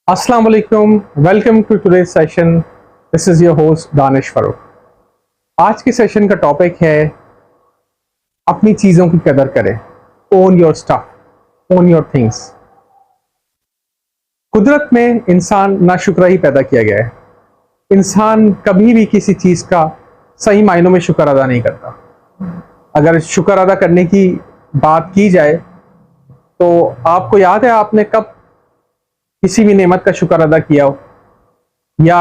Assalamu alaikum, welcome to today's session. This is your host Danish Farooq. आज के session का topic है अपनी चीज़ों की कदर करें। Own your stuff, own your things. कुदरत में इंसान नाशुक्रा ही पैदा किया गया है। इंसान कभी भी किसी चीज़ का सही मायनों में शुक्र अदा नहीं करता। अगर शुक्र अदा करने की बात की जाए तो आपको याद है आपने कब किसी भी नेमत का शुक्र अदा किया हो, या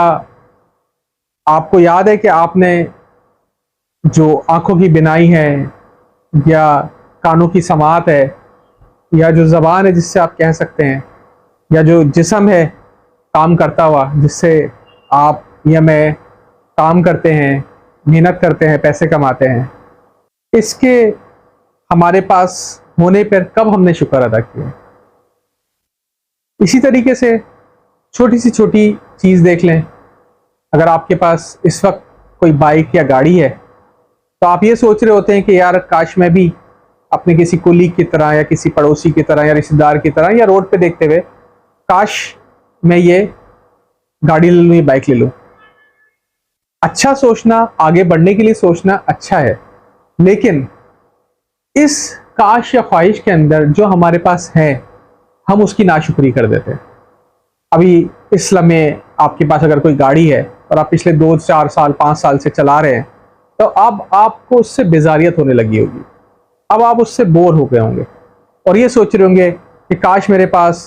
आपको याद है कि आपने जो आंखों की बिनाई है, या कानों की समात है, या जो ज़बान है जिससे आप कह सकते हैं, या जो जिस्म है काम करता हुआ जिससे आप या मैं काम करते हैं, मेहनत करते हैं, पैसे कमाते हैं, इसके हमारे पास होने पर कब हमने शुक्र अदा किया। इसी तरीके से छोटी सी छोटी चीज़ देख लें। अगर आपके पास इस वक्त कोई बाइक या गाड़ी है तो आप ये सोच रहे होते हैं कि यार काश मैं भी अपने किसी कुलीग की तरह या किसी पड़ोसी की तरह या रिश्तेदार की तरह या रोड पे देखते हुए काश मैं ये गाड़ी ले लूँ, ये बाइक ले लूँ। अच्छा सोचना, आगे बढ़ने के लिए सोचना अच्छा है, लेकिन इस काश या ख्वाहिश के अंदर जो हमारे पास है हम उसकी नाशुक्री कर देते हैं। अभी इस लम्हे आपके पास अगर कोई गाड़ी है और आप पिछले 2-4 साल 5 साल से चला रहे हैं तो अब आपको उससे बेजारियत होने लगी होगी। अब आप उससे बोर हो गए होंगे और ये सोच रहे होंगे कि काश मेरे पास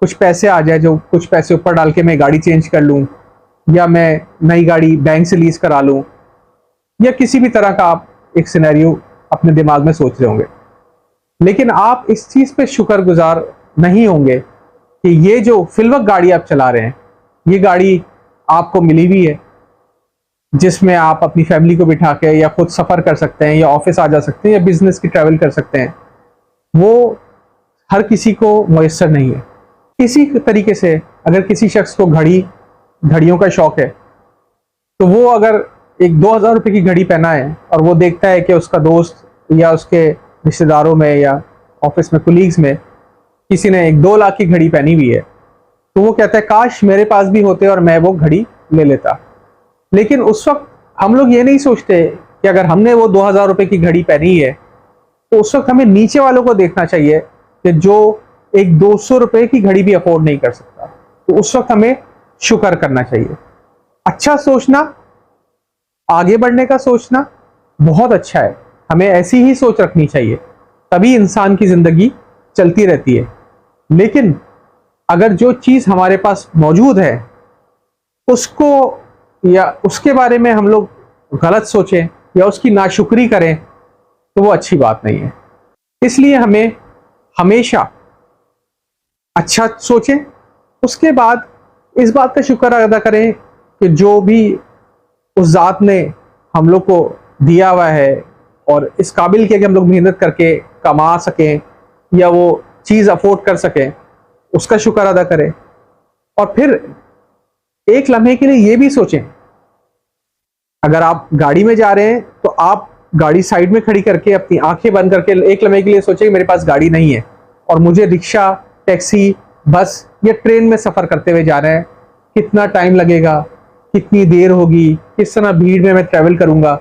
कुछ पैसे आ जाए, जो कुछ पैसे ऊपर डाल के मैं गाड़ी चेंज कर लूँ, या मैं नई गाड़ी बैंक से लीज करा लूँ, या किसी भी तरह का आप एक सिनेरियो अपने दिमाग में सोच रहे होंगे। लेकिन आप इस चीज़ पे शुक्रगुजार नहीं होंगे कि ये जो फिलवक्त गाड़ी आप चला रहे हैं, ये गाड़ी आपको मिली हुई है जिसमें आप अपनी फैमिली को बिठा के या खुद सफ़र कर सकते हैं, या ऑफिस आ जा सकते हैं, या बिजनेस की ट्रैवल कर सकते हैं। वो हर किसी को मुयस्सर नहीं है। इसी तरीके से अगर किसी शख्स को घड़ियों का शौक़ है तो वो अगर एक 2000 रुपये की घड़ी पहना है और वो देखता है कि उसका दोस्त या उसके रिश्तेदारों में या ऑफिस में कुलीग्स में किसी ने एक 2 लाख की घड़ी पहनी हुई है, तो वो कहता है काश मेरे पास भी होते और मैं वो घड़ी ले लेता। लेकिन उस वक्त हम लोग ये नहीं सोचते कि अगर हमने वो 2000 रुपये की घड़ी पहनी है तो उस वक्त हमें नीचे वालों को देखना चाहिए कि जो एक 200 रुपये की घड़ी भी अफोर्ड नहीं कर सकता, तो उस वक्त हमें शुक्र करना चाहिए। अच्छा सोचना, आगे बढ़ने का सोचना बहुत अच्छा है, हमें ऐसी ही सोच रखनी चाहिए, तभी इंसान की ज़िंदगी चलती रहती है। लेकिन अगर जो चीज़ हमारे पास मौजूद है उसको या उसके बारे में हम लोग गलत सोचें या उसकी नाशुक्री करें तो वो अच्छी बात नहीं है। इसलिए हमें हमेशा अच्छा सोचें, उसके बाद इस बात का शुक्र अदा करें कि जो भी उस ज़ात ने हम लोग को दिया हुआ है और इस काबिल के कि हम लोग मेहनत करके कमा सकें या वो चीज़ अफोर्ड कर सकें, उसका शुक्र अदा करें। और फिर एक लम्हे के लिए ये भी सोचें, अगर आप गाड़ी में जा रहे हैं तो आप गाड़ी साइड में खड़ी करके अपनी आंखें बंद करके एक लम्हे के लिए सोचें कि मेरे पास गाड़ी नहीं है और मुझे रिक्शा, टैक्सी, बस या ट्रेन में सफ़र करते हुए जा रहे हैं, कितना टाइम लगेगा, कितनी देर होगी, किस तरह भीड़ में मैं ट्रैवल करूँगा,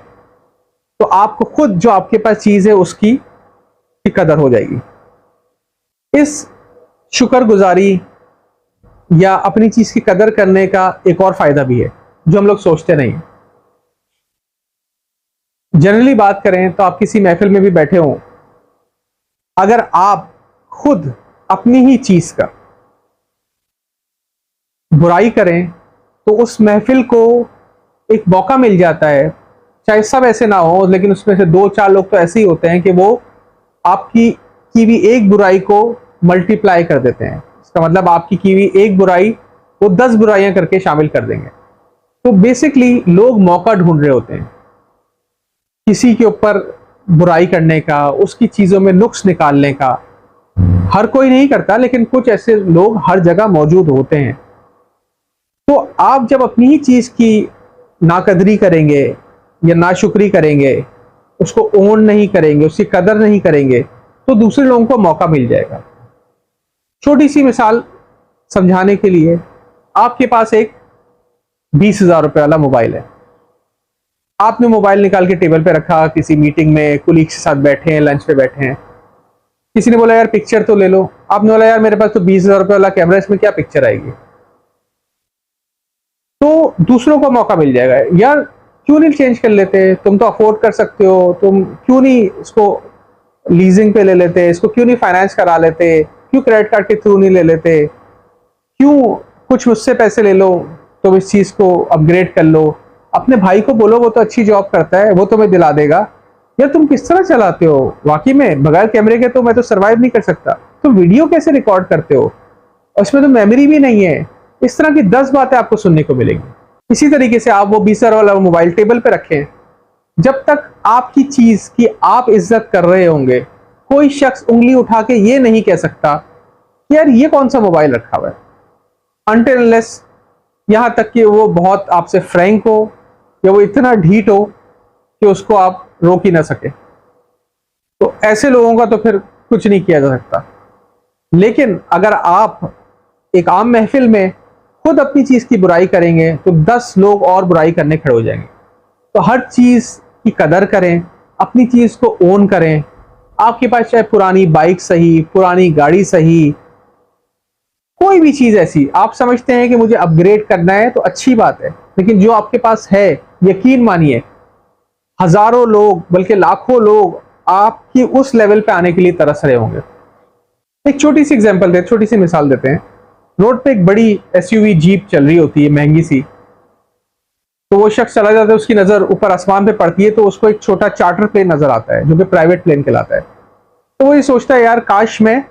तो आपको खुद जो आपके पास चीज़ है उसकी कदर हो जाएगी। इस शुक्रगुजारी या अपनी चीज़ की कदर करने का एक और फ़ायदा भी है जो हम लोग सोचते नहीं। जनरली बात करें तो आप किसी महफिल में भी बैठे हों, अगर आप खुद अपनी ही चीज़ का बुराई करें तो उस महफिल को एक मौका मिल जाता है, चाहे सब ऐसे ना हो लेकिन उसमें से 2-4 लोग तो ऐसे ही होते हैं कि वो आपकी की भी एक बुराई को मल्टीप्लाई कर देते हैं। इसका मतलब आपकी की हुई एक बुराई वो 10 बुराइयां करके शामिल कर देंगे। तो बेसिकली लोग मौका ढूंढ रहे होते हैं किसी के ऊपर बुराई करने का, उसकी चीज़ों में नुक्स निकालने का। हर कोई नहीं करता, लेकिन कुछ ऐसे लोग हर जगह मौजूद होते हैं। तो आप जब अपनी ही चीज़ की नाकदरी करेंगे या नाशुक्री करेंगे, उसको ओन नहीं करेंगे, उसकी कदर नहीं करेंगे, तो दूसरे लोगों को मौका मिल जाएगा। छोटी सी मिसाल समझाने के लिए, आपके पास एक 20,000 रुपए वाला मोबाइल है। आपने मोबाइल निकाल के टेबल पे रखा, किसी मीटिंग में कुलीग्स के साथ बैठे हैं, लंच पे बैठे हैं, किसी ने बोला यार पिक्चर तो ले लो। आपने बोला यार मेरे पास तो 20,000 रुपए वाला कैमरा, इसमें क्या पिक्चर आएगी। तो दूसरों को मौका मिल जाएगा, यार क्यों नहीं चेंज कर लेते, तुम तो अफोर्ड कर सकते हो, तुम क्यों नहीं इसको लीजिंग पे ले लेते, इसको क्यों नहीं फाइनेंस करा लेते, क्यों क्रेडिट कार्ड के थ्रू नहीं ले लेते, क्यों कुछ मुझसे पैसे ले लो, तुम इस चीज को अपग्रेड कर लो। अपने भाई को बोलो, वो तो अच्छी जॉब करता है, वो तुम्हें दिला देगा। यार तुम किस तरह चलाते हो, वाकई में बगैर कैमरे के तो मैं तो सरवाइव नहीं कर सकता। तुम वीडियो कैसे रिकॉर्ड करते हो, और इसमें तो मेमोरी भी नहीं है। इस तरह की 10 बातें आपको सुनने को मिलेंगी। इसी तरीके से आप वो 20,000 वाला मोबाइल टेबल पे रखें, जब तक आपकी चीज की आप इज्जत कर रहे होंगे, कोई शख्स उंगली उठा के ये नहीं कह सकता कि यार ये कौन सा मोबाइल रखा हुआ है, अनटिल अनलेस यहां तक कि वो बहुत आपसे फ्रैंक हो या वो इतना ढीठ हो कि उसको आप रोक ही ना सके। तो ऐसे लोगों का तो फिर कुछ नहीं किया जा सकता। लेकिन अगर आप एक आम महफिल में खुद अपनी चीज की बुराई करेंगे तो 10 लोग और बुराई करने खड़े हो जाएंगे। तो हर चीज की कदर करें, अपनी चीज को ओन करें। आपके पास चाहे पुरानी बाइक सही, पुरानी गाड़ी सही, कोई भी चीज ऐसी आप समझते हैं कि मुझे अपग्रेड करना है तो अच्छी बात है, लेकिन जो आपके पास है, यकीन मानिए हजारों लोग बल्कि लाखों लोग आपकी उस लेवल पे आने के लिए तरस रहे होंगे। एक छोटी सी एग्जांपल देते, छोटी सी मिसाल देते हैं। रोड पे एक बड़ी एसयूवी जीप चल रही होती है, महंगी सी। तो वो शख्स चला जाता है, उसकी नजर ऊपर आसमान पे पड़ती है, तो उसको एक छोटा चार्टर प्लेन नजर आता है जो कि प्राइवेट प्लेन कहलाता है। तो वो ये सोचता है यार काश मैं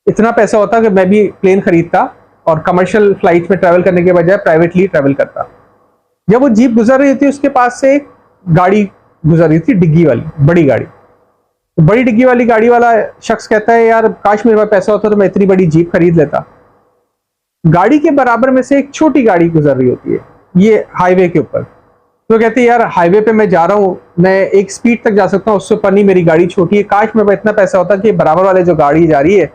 इतना पैसा होता कि मैं भी प्लेन खरीदता और कमर्शियल फ्लाइट में ट्रैवल करने के बजाय प्राइवेटली ट्रैवल करता। जब वो जीप गुजर रही थी, उसके पास से एक गाड़ी गुजर रही थी, डिग्गी वाली बड़ी गाड़ी। तो बड़ी डिग्गी वाली गाड़ी वाला शख्स कहता है यार काश मेरे पास पैसा होता तो मैं इतनी बड़ी जीप खरीद लेता। गाड़ी के बराबर में से एक छोटी गाड़ी गुजर रही होती है, ये हाईवे के ऊपर। तो कहते हैं यार हाईवे पे मैं जा रहा हूँ, मैं एक स्पीड तक जा सकता हूँ, उससे ऊपर नहीं, मेरी गाड़ी छोटी है, काश मेरे पास इतना पैसा होता कि बराबर वाले जो गाड़ी जा रही है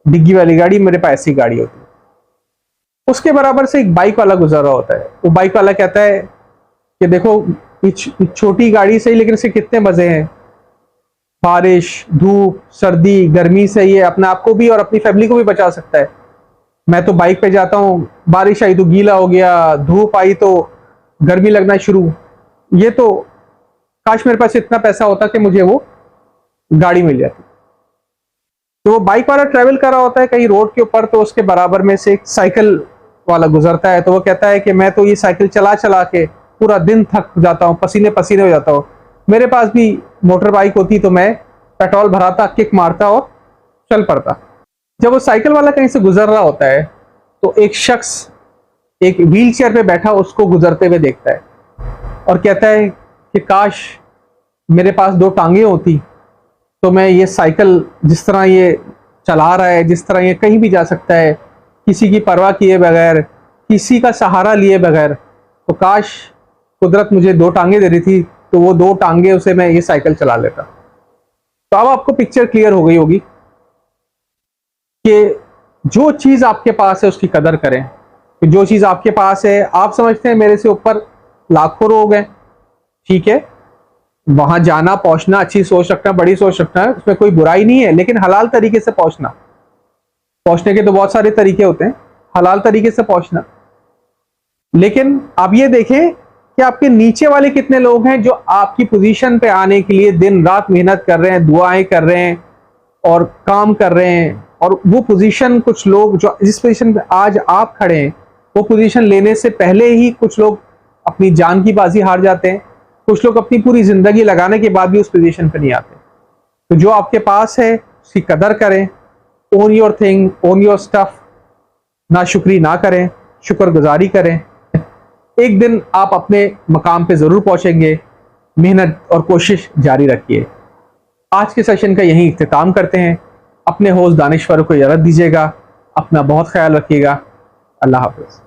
डिग्गी वाली गाड़ी, मेरे पास ऐसी गाड़ी होती। उसके बराबर से एक बाइक वाला गुजर रहा होता है। वो बाइक वाला कहता है कि देखो छोटी गाड़ी सही, लेकिन इसके कितने मजे हैं, बारिश, धूप, सर्दी, गर्मी से ये अपने आप को भी और अपनी फैमिली को भी बचा सकता है। मैं तो बाइक पे जाता हूँ, बारिश आई तो गीला हो गया, धूप आई तो गर्मी लगना शुरू। ये तो काश मेरे पास इतना पैसा होता कि मुझे वो गाड़ी मिल जाती। तो वो बाइक वाला ट्रैवल कर रहा होता है कहीं रोड के ऊपर, तो उसके बराबर में से एक साइकिल वाला गुजरता है। तो वो कहता है कि मैं तो ये साइकिल चला चला के पूरा दिन थक जाता हूँ, पसीने पसीने हो जाता हूँ, मेरे पास भी मोटर बाइक होती तो मैं पेट्रोल भराता, किक मारता और चल पड़ता। जब वो साइकिल वाला कहीं से गुजर रहा होता है तो एक शख्स एक व्हील चेयर पे बैठा उसको गुजरते हुए देखता है और कहता है कि काश मेरे पास 2 टांगे होती तो मैं ये साइकिल जिस तरह ये चला रहा है, जिस तरह ये कहीं भी जा सकता है, किसी की परवाह किए बगैर, किसी का सहारा लिए बगैर, तो काश कुदरत मुझे 2 टांगे दे रही थी तो वो 2 टांगे उसे मैं ये साइकिल चला लेता। तो अब आपको पिक्चर क्लियर हो गई होगी कि जो चीज आपके पास है उसकी कदर करें। कि जो चीज आपके पास है, आप समझते हैं मेरे से ऊपर लाखों लोग हैं, ठीक है, वहां जाना पहुंचना, अच्छी सोच रखना, बड़ी सोच रखना, उसमें कोई बुराई नहीं है, लेकिन हलाल तरीके से पहुंचना। पहुंचने के तो बहुत सारे तरीके होते हैं, हलाल तरीके से पहुंचना। लेकिन आप ये देखें कि आपके नीचे वाले कितने लोग हैं जो आपकी पोजीशन पे आने के लिए दिन रात मेहनत कर रहे हैं, दुआएं कर रहे हैं और काम कर रहे हैं। और वो पोजीशन, कुछ लोग जो जिस पोजीशन पे आज आप खड़े हैं, वो पोजीशन लेने से पहले ही कुछ लोग अपनी जान की बाजी हार जाते हैं, कुछ लोग अपनी पूरी जिंदगी लगाने के बाद भी उस पोजीशन पे नहीं आते। तो जो आपके पास है उसकी कदर करें, own your thing, own your stuff, नाशुक्री ना करें, शुक्रगुजारी करें। एक दिन आप अपने मकाम पे जरूर पहुंचेंगे, मेहनत और कोशिश जारी रखिए। आज के सेशन का यहीं इख्तिताम करते हैं। अपने होस्ट दानिश्वर को इजाजत दीजिएगा, अपना बहुत ख्याल रखिएगा। अल्लाह हाफिज।